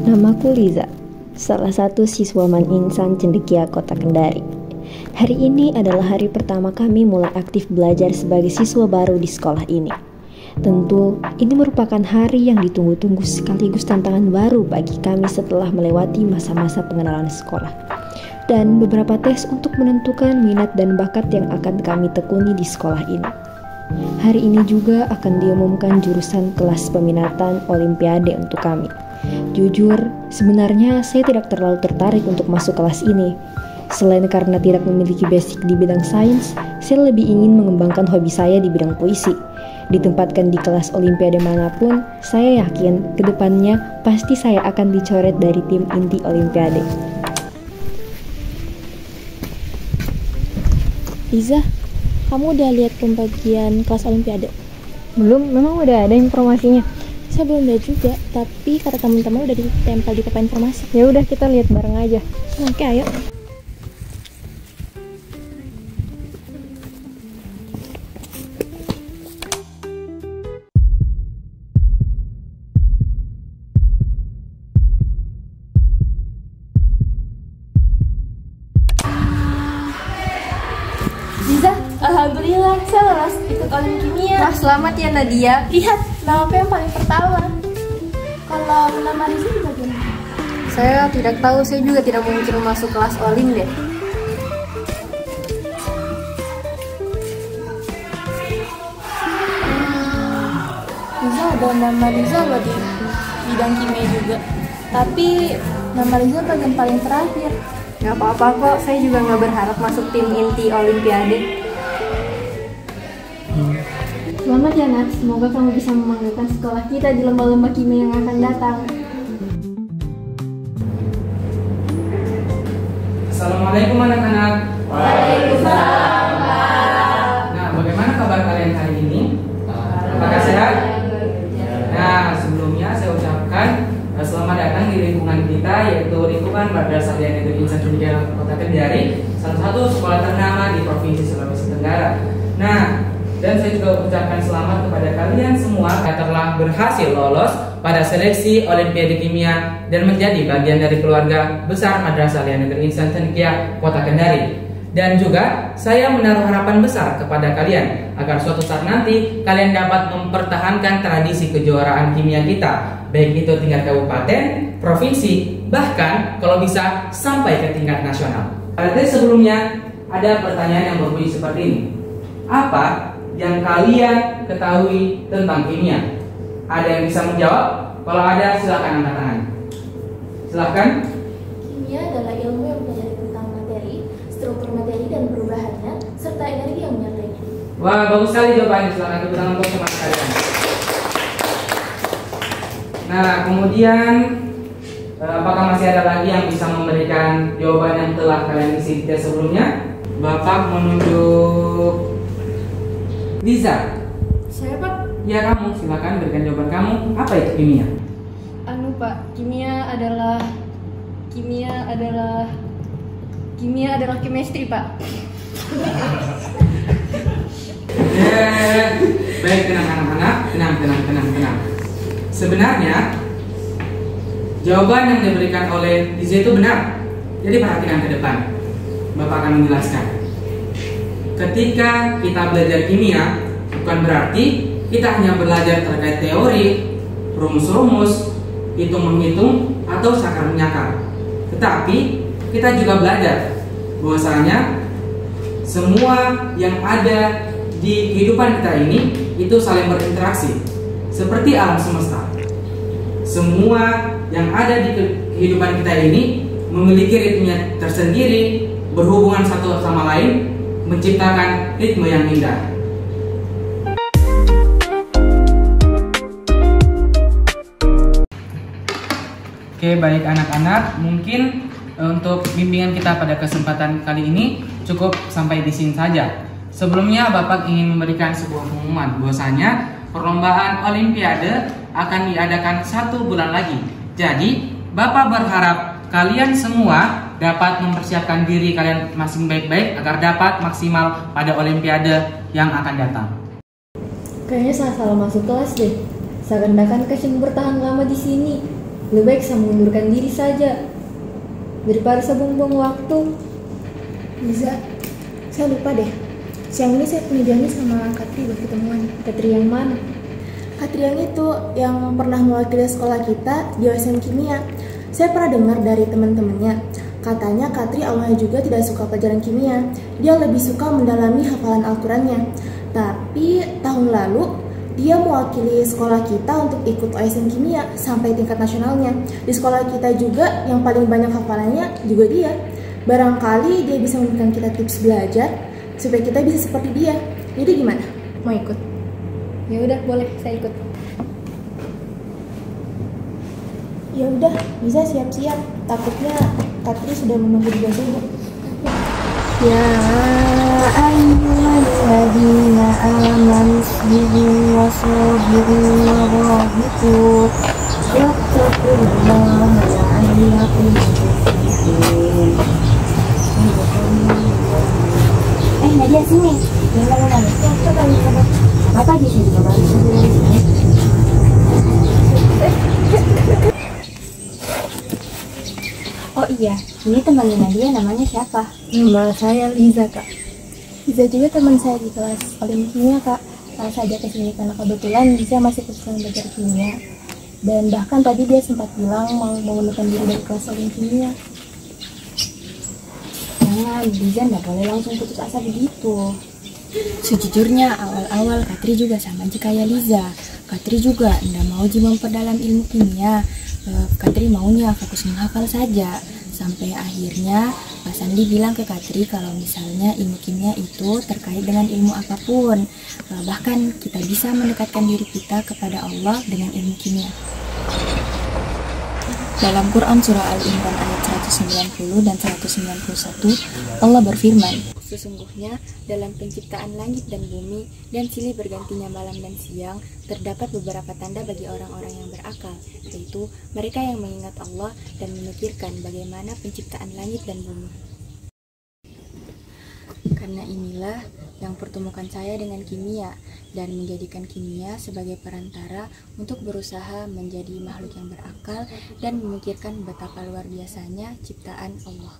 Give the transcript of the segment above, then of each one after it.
Namaku Liza, salah satu siswa Maninsan Cendekia Kota Kendari. Hari ini adalah hari pertama kami mulai aktif belajar sebagai siswa baru di sekolah ini. Tentu, ini merupakan hari yang ditunggu-tunggu sekaligus tantangan baru bagi kami setelah melewati masa-masa pengenalan sekolah. Dan beberapa tes untuk menentukan minat dan bakat yang akan kami tekuni di sekolah ini. Hari ini juga akan diumumkan jurusan kelas peminatan Olimpiade untuk kami. Jujur, sebenarnya saya tidak terlalu tertarik untuk masuk kelas ini. Selain karena tidak memiliki basic di bidang sains, saya lebih ingin mengembangkan hobi saya di bidang puisi. Ditempatkan di kelas Olimpiade manapun, saya yakin kedepannya pasti saya akan dicoret dari tim inti Olimpiade. Liza, kamu udah lihat pembagian kelas Olimpiade? Belum, memang udah ada informasinya. Saya belum lihat juga, tapi kata teman-teman udah ditempel di papan informasi. Ya udah, kita lihat bareng aja. Oke, ayo. Liza, alhamdulillah saya lolos ikut Olim Kimia. Wah, selamat ya Nadia. Lihat, nama yang paling pertama. Kalau nama Liza di bagian mana? Saya tidak tahu, saya juga tidak mungkin masuk kelas Olim deh. Liza ada nama Liza loh di bidang kimia juga. Tapi nama Liza bagian paling terakhir. Gak apa-apa kok, saya juga gak berharap masuk tim inti Olimpiade. Selamat ya Nat, semoga kamu bisa membanggakan sekolah kita di lomba-lomba kimia yang akan datang. Assalamualaikum anak-anak. Waalaikumsalam. Nah, bagaimana kabar kalian hari ini? Apakah sehat? Nah, sebelumnya saya ucapkan selamat datang di lingkungan kita, yaitu lingkungan Madrasah Negeri Insan Cendekia Kota Kendari, salah satu sekolah ternama di Provinsi Sulawesi Tenggara. Nah, dan saya juga ucapkan selamat kepada kalian semua yang telah berhasil lolos pada seleksi Olimpiade Kimia dan menjadi bagian dari keluarga besar Madrasah Negeri Insan Cendekia Kota Kendari. Dan juga saya menaruh harapan besar kepada kalian agar suatu saat nanti kalian dapat mempertahankan tradisi kejuaraan kimia kita, baik itu tingkat kabupaten, provinsi, bahkan kalau bisa sampai ke tingkat nasional. Pada tes sebelumnya ada pertanyaan yang berbunyi seperti ini. Apa yang kalian ketahui tentang kimia? Ada yang bisa menjawab? Kalau ada, silakan angkat tangan. Silakan. Kimia adalah ilmu yang mempelajari tentang materi, struktur materi dan perubahannya, serta energi yang menyertainya. Wah, bagus sekali jawabannya. Silakan tepuk tangan untuk teman kalian. Nah, kemudian apakah masih ada lagi yang bisa memberikan jawaban yang telah kalian isi di tes sebelumnya? Bapak menunjuk Liza. Saya Pak. Ya, kamu silakan berikan jawaban kamu. Apa itu kimia? Pak, kimia adalah chemistry, Pak. Baik, tenang anak-anak, tenang. Sebenarnya jawaban yang diberikan oleh Liza itu benar. Jadi perhatikan ke depan. Bapak akan menjelaskan. Ketika kita belajar kimia, bukan berarti kita hanya belajar terkait teori, rumus-rumus, hitung-menghitung, atau sakar-menyakar. Tetapi kita juga belajar bahwasanya semua yang ada di kehidupan kita ini itu saling berinteraksi, seperti alam semesta. Semua yang ada di kehidupan kita ini memiliki ritmenya tersendiri, berhubungan satu sama lain, menciptakan ritme yang indah. Oke, baik anak-anak, mungkin untuk bimbingan kita pada kesempatan kali ini cukup sampai di sini saja. Sebelumnya Bapak ingin memberikan sebuah pengumuman bahwasanya perlombaan Olimpiade akan diadakan 1 bulan lagi. Jadi Bapak berharap kalian semua dapat mempersiapkan diri kalian masing baik-baik agar dapat maksimal pada Olimpiade yang akan datang. Kayaknya saya salah masuk kelas deh. Seakan-akan Kashin bertahan lama di sini. Lebih baik saya mengundurkan diri saja daripada saya buang-buang waktu. Liza, saya lupa deh. Siang ini saya punya janji sama Katri buat ketemuan. Katri yang mana? Katri yang itu, yang pernah mewakili sekolah kita di OSM Kimia. Saya pernah dengar dari teman-temannya, katanya Katri awalnya juga tidak suka pelajaran kimia. Dia lebih suka mendalami hafalan Al-Qurannya. Tapi tahun lalu, dia mewakili sekolah kita untuk ikut OSM Kimia sampai tingkat nasionalnya. Di sekolah kita juga yang paling banyak hafalannya juga dia. Barangkali dia bisa memberikan kita tips belajar supaya kita bisa seperti dia. Jadi gimana? Mau ikut? Ya udah, boleh, saya ikut. Ya udah, bisa siap-siap. Takutnya Katri sudah menunggu di gazebo. Ya ayyuhalladzina amanu sabiru wa sabiru wa rabitu wattaqullaha la'allakum tuflihun. Nadia sini. Apa di sini? Oh iya, ini temannya Nadia, namanya siapa? Nama saya Liza, Kak. Liza juga teman saya di kelas Olim Kimia, Kak. Saya ajak ke sini karena kebetulan Liza masih kesulitan belajar kimia. Dan bahkan tadi dia sempat bilang mau mengundurkan diri dari kelas Olim Kimia. Jangan, Liza nggak boleh langsung putus asa begitu. Sejujurnya awal-awal Katri juga sama aja kayak Liza. Katri juga nggak mau memperdalam ilmu kimia. Katri maunya fokus menghafal saja. Sampai akhirnya Pak Sandi bilang ke Katri kalau misalnya ilmu kimia itu terkait dengan ilmu apapun. Bahkan kita bisa mendekatkan diri kita kepada Allah dengan ilmu kimia. Dalam Quran Surah Al-Imran ayat 190 dan 191, Allah berfirman, "Sesungguhnya dalam penciptaan langit dan bumi dan silih bergantinya malam dan siang, terdapat beberapa tanda bagi orang-orang yang berakal, yaitu mereka yang mengingat Allah dan memikirkan bagaimana penciptaan langit dan bumi." Karena inilah yang pertemukan saya dengan kimia dan menjadikan kimia sebagai perantara untuk berusaha menjadi makhluk yang berakal dan memikirkan betapa luar biasanya ciptaan Allah.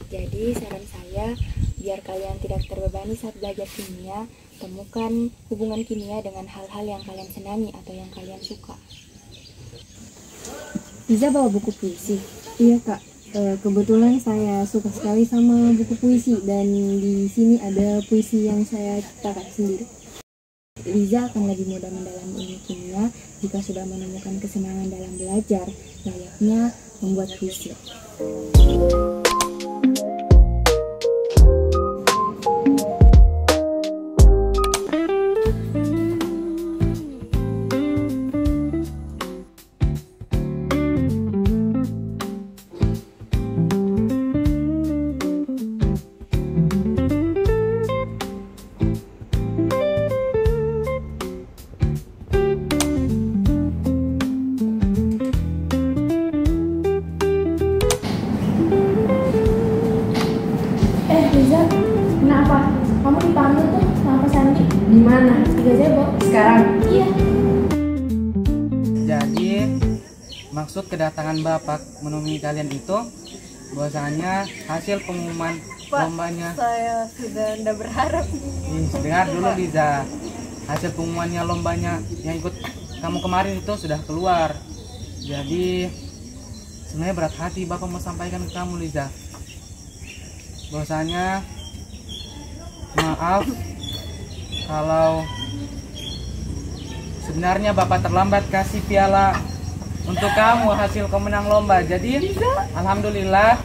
Jadi saran saya, biar kalian tidak terbebani saat belajar kimia, temukan hubungan kimia dengan hal-hal yang kalian senangi atau yang kalian suka. Liza bawa buku puisi. Iya, Kak. Kebetulan saya suka sekali sama buku puisi dan di sini ada puisi yang saya ciptakan sendiri. Liza akan lebih mudah mendalami ilmu kimia jika sudah menemukan kesenangan dalam belajar, layaknya membuat puisi. Liza, kenapa? Kamu dipanggil tuh sama Pak Sandi. Di mana? Di gazebo. Sekarang? Iya. Jadi maksud kedatangan Bapak menemui kalian itu bahwasanya hasil pengumuman lombanya. Saya sudah tidak berharap. Dengar dulu Liza, hasil pengumumannya lombanya yang ikut kamu kemarin itu sudah keluar. Jadi sebenarnya berat hati Bapak mau sampaikan ke kamu Liza, bahwasanya maaf kalau sebenarnya Bapak terlambat kasih piala untuk kamu hasil pemenang lomba. Jadi alhamdulillah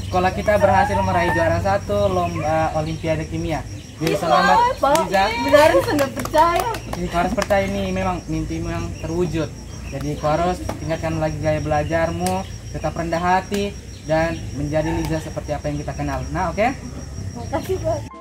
sekolah kita berhasil meraih juara 1 lomba Olimpiade Kimia. Jadi selamat Liza. Beneran saya nggak percaya. Jadi kau harus percaya, ini memang mimpimu yang terwujud. Jadi kau harus tingkatkan lagi gaya belajarmu, tetap rendah hati dan menjadi Liza seperti apa yang kita kenal. Nah, oke? Makasih, Pak.